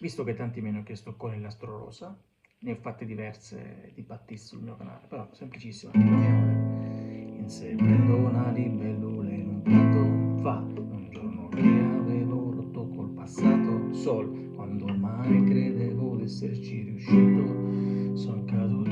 Visto che tanti mi hanno chiesto con il nastro rosa, ne ho fatte diverse di Battisti sul mio canale, però semplicissima, la minore. Inseguendo una libellula in un prato, fa un giorno che avevo rotto col passato, sol, quando mai credevo d'esserci riuscito, son caduto.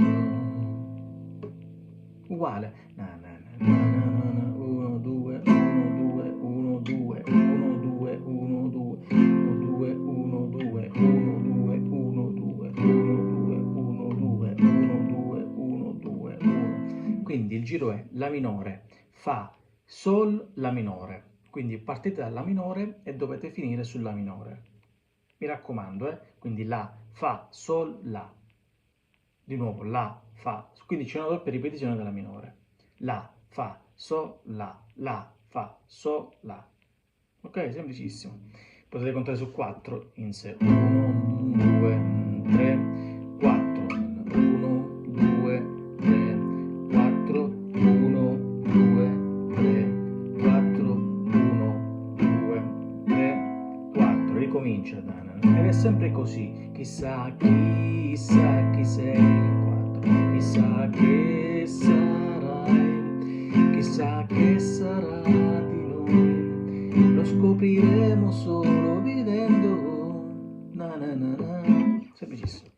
Uguale, na na na na na na, 1, 2, 1, 2, 1, 2, 1, 2, 1, 2, 1, 2, 1, 2, 1, 2, 1, 2, 1, 2, 1, 2, 1, 2, 1, 2, 1. Quindi il giro è La minore, Fa, Sol, La minore. Quindi partite dalla minore e dovete finire sulla minore. Mi raccomando, quindi La, Fa, Sol, La. Di nuovo La, Fa, quindi c'è una doppia ripetizione della minore. La, Fa, Sol, La, Fa, Sol, La. Ok, semplicissimo. Potete contare su 4 in sé. 1, 2, 3, 4. 1, 2, 3, 4, 1, 2, 3, 4, 1, 2, 3, 4. Ricomincia. Ed è sempre così. Chissà chi sei. 4. Chissà che sarai. Chissà che sarà di noi. Lo scopriremo solo vivendo. Na na na na. Semplicissimo.